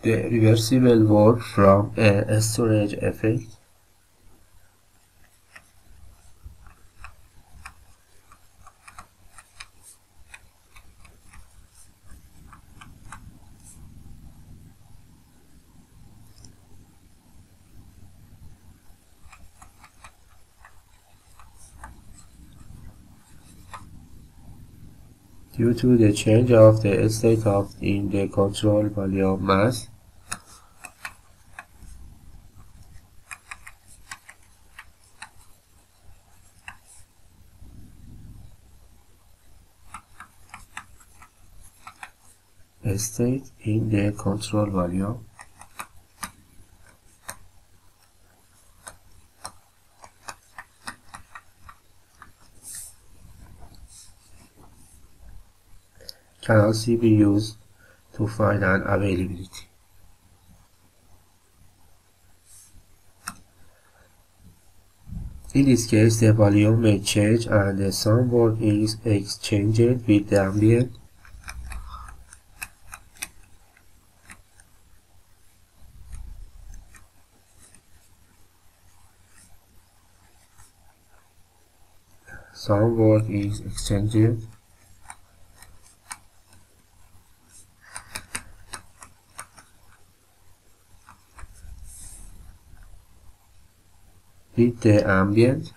The reversible work from a storage effect. Due to the change of the state of in the control volume mass, state in the control volume can also be used to find an availability. In this case, the volume may change and the some work is exchanged with the ambient. Some work is exchanged with the ambient.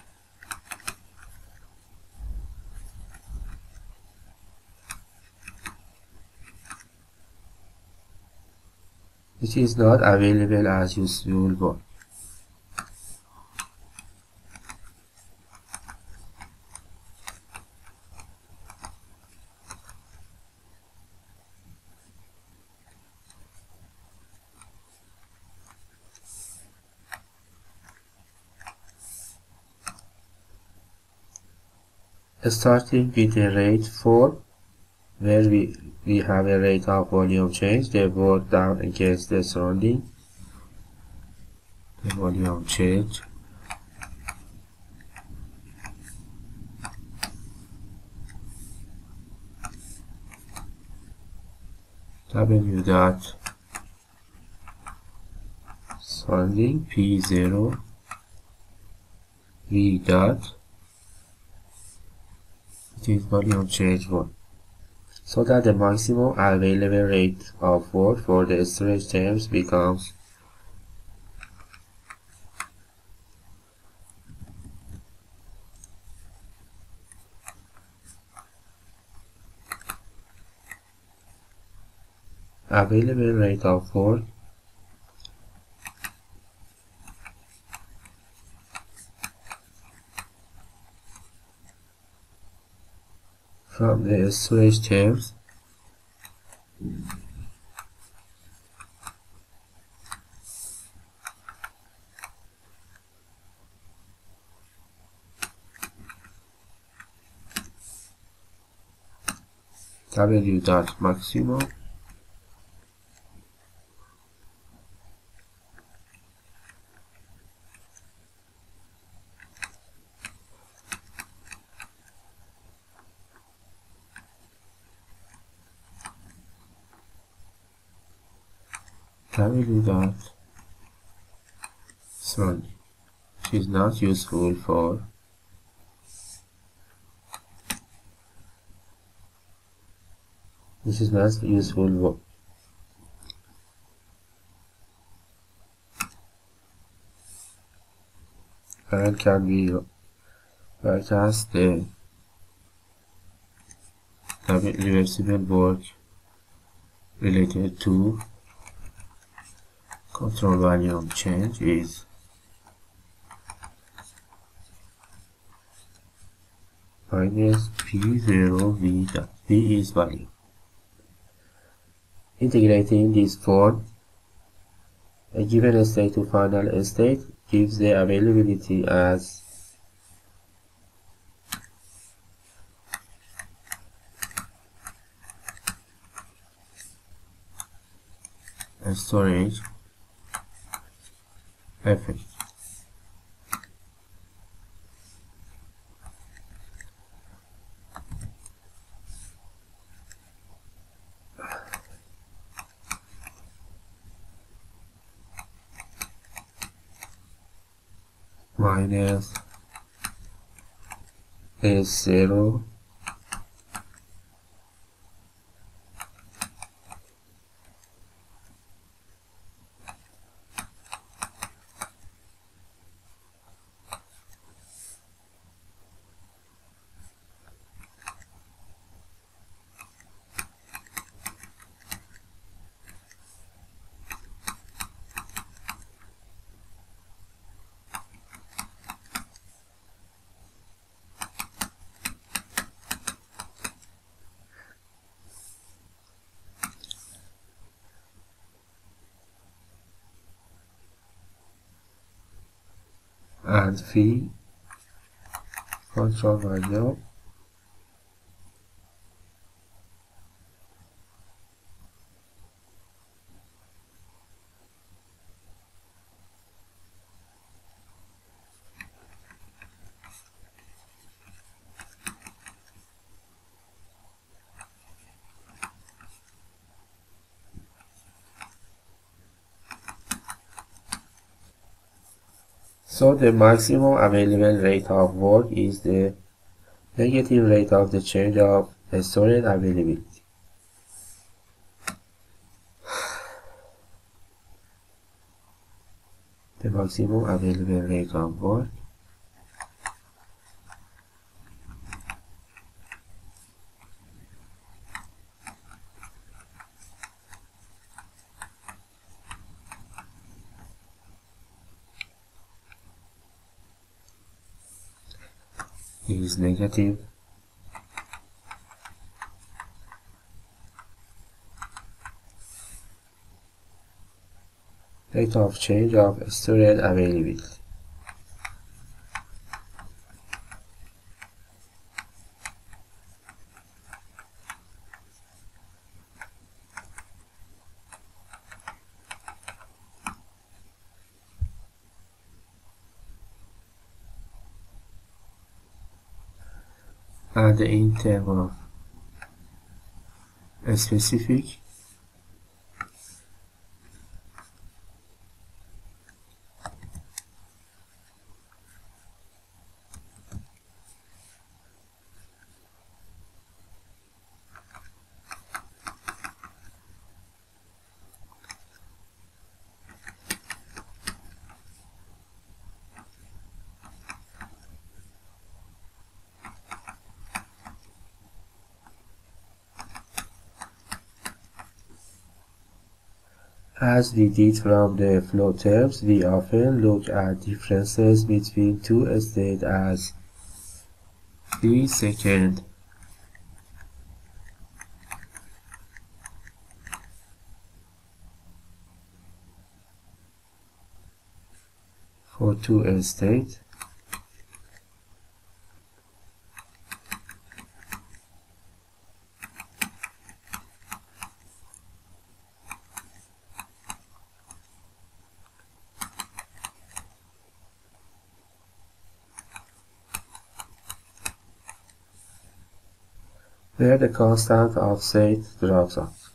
It is not available as useful work. Starting with the rate 4, where we have a rate of volume change, the work down against the surrounding, the volume change. W dot surrounding P0 V dot, it is volume change 1, so that the maximum available rate of work for the storage terms becomes available rate of work from the storage terms W dot maximum W dot surrounding, which is not useful for this is not useful work. And can be write as the reversible work related to control volume change is minus P0 V dot V is value. Integrating this form, a given state to final state gives the availability as a storage effect. minus S0 and phi control value So the maximum available rate of work is the negative rate of the change of storage availability. The maximum available rate of work is negative rate of change of storage availability. And in terms of specific as we did from the flow terms, we often look at differences between two states as v second for two states where the constant of state drops off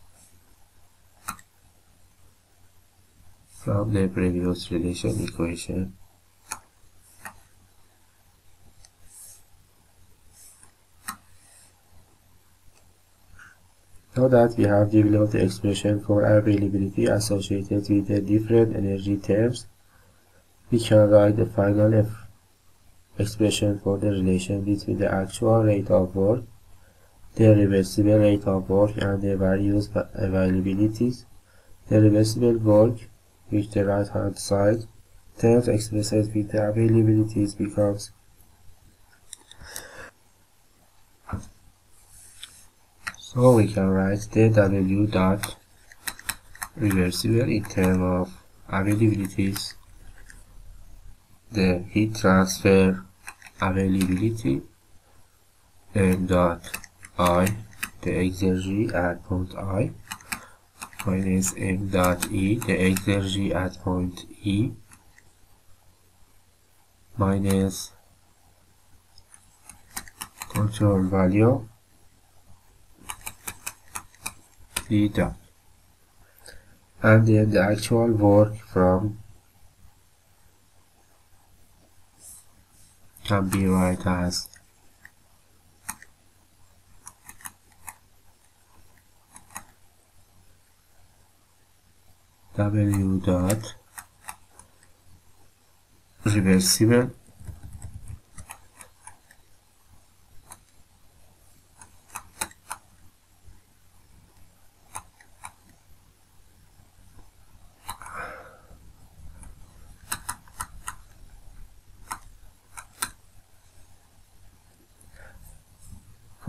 from the previous relation equation. Now that we have developed the expression for availability associated with the different energy terms, we can write the final expression for the relation between the actual rate of work, the reversible rate of work, and the various availabilities. The reversible work, which the right hand side terms expressed with the availabilities, becomes so we can write the W dot reversible in terms of availabilities, the heat transfer availability, M dot I, the exergy at point I, minus M dot E, the exergy at point E, minus control value V dot, and then the actual work from can be written as W dot reversible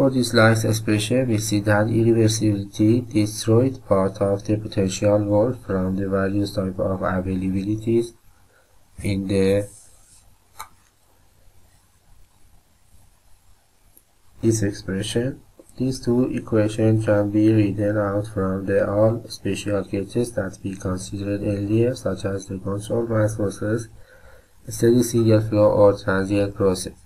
For this last expression, we see that irreversibility destroyed part of the potential work from the various type of availabilities in this expression. These two equations can be written out from the all special cases that we considered earlier, such as the control mass process, steady single flow, or transient process.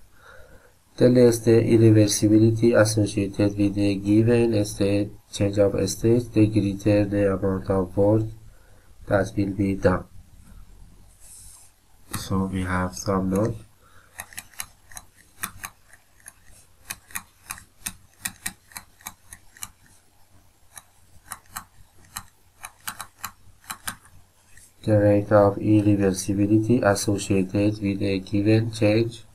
The less the irreversibility associated with the given state change of state, the greater the amount of work that will be done. So we have some note. The rate of irreversibility associated with a given change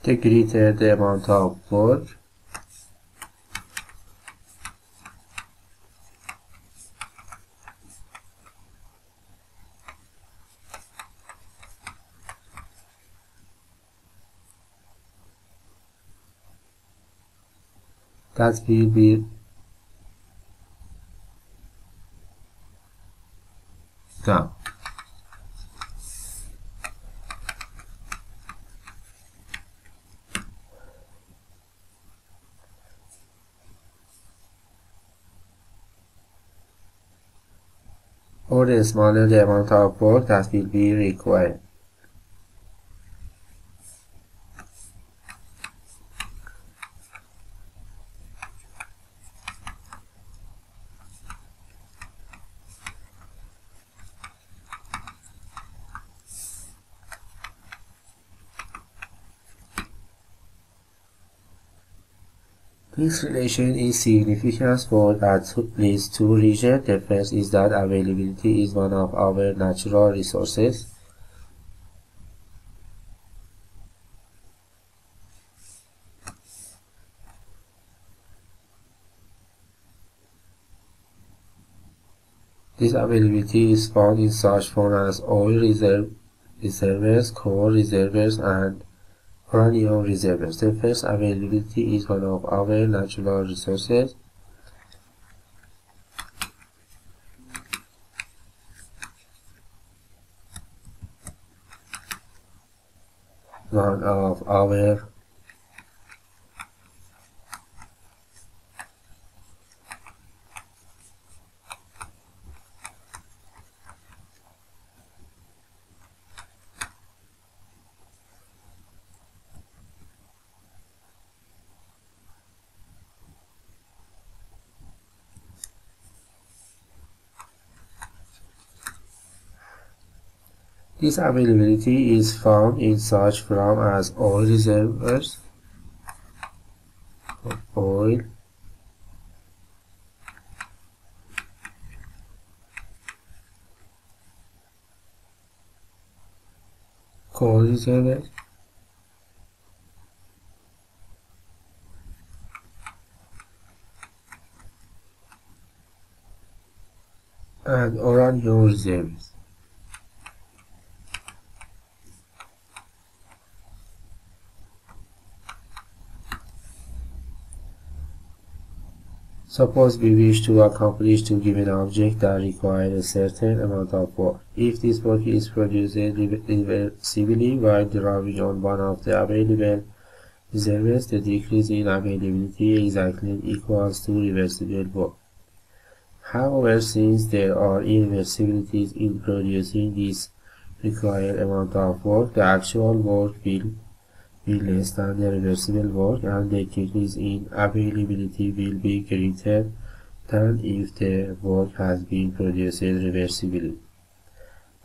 the greater the amount of work that will be done. Or the smaller the amount of work that will be required. This relation is significant for at least two reasons. The first is that availability is one of our natural resources. This availability is found in such forms as oil reservoirs, coal reservoirs, and uranium reservoirs. The first availability is one of our natural resources. One of our This availability is found in such forms as oil reservoirs of oil, coal reservoirs, and uranium reservoirs. Suppose we wish to accomplish two given objects that require a certain amount of work. If this work is produced reversibly while drawing on one of the available reservoirs, the decrease in availability exactly equals to reversible work. However, since there are irreversibilities in producing this required amount of work, the actual work will be less than the reversible work, and the decrease in availability will be greater than if the work has been produced reversibly.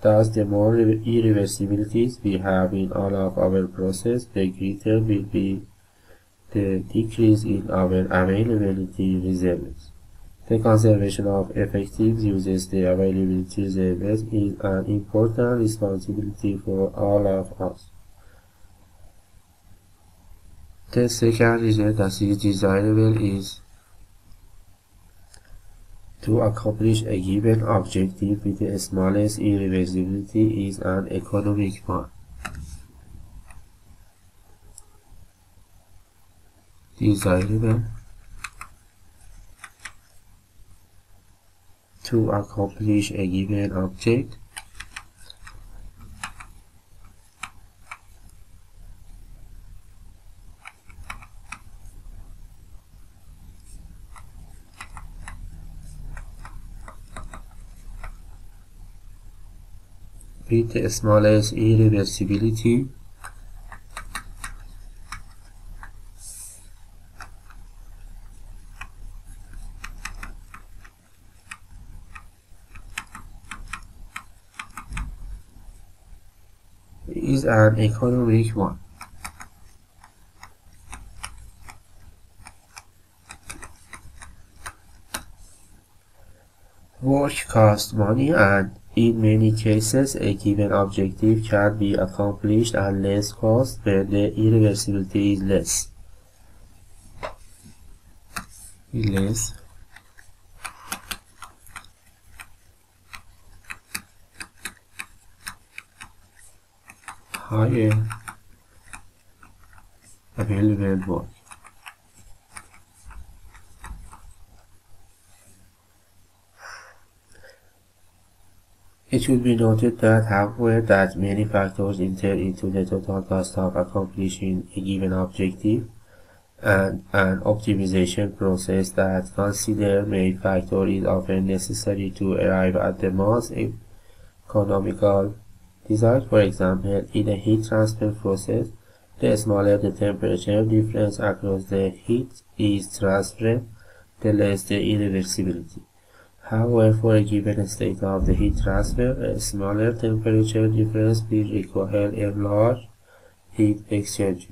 Thus, the more irreversibilities we have in all of our process, the greater will be the decrease in our availability reserves. The conservation of effective uses the availability reserves is an important responsibility for all of us. The second reason that is desirable is to accomplish a given objective with the smallest irreversibility is an economic one. Desirable to accomplish a given object with the smallest irreversibility is an economic one. Work costs money, and in many cases a given objective can be accomplished at less cost when the irreversibility is less. Higher available work. It should be noted that, however, that many factors enter into the total cost of accomplishing a given objective, and an optimization process that considers many factors is often necessary to arrive at the most economical result. For example, in a heat transfer process, the smaller the temperature difference across the heat is transferred, the less the irreversibility. However, for a given state of the heat transfer, a smaller temperature difference will require a large heat exchanger.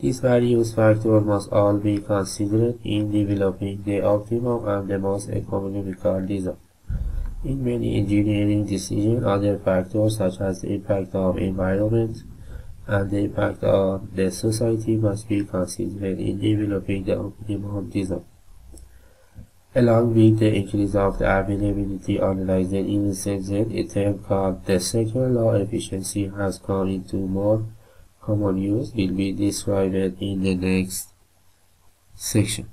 These various factors must all be considered in developing the optimum and the most economical design. In many engineering decisions, other factors such as the impact of environment and the impact on the society must be considered in developing the optimum design. Along with the increase of the availability analyzed in Shenzhen, a term called the second law efficiency has come into more common use will be described in the next section.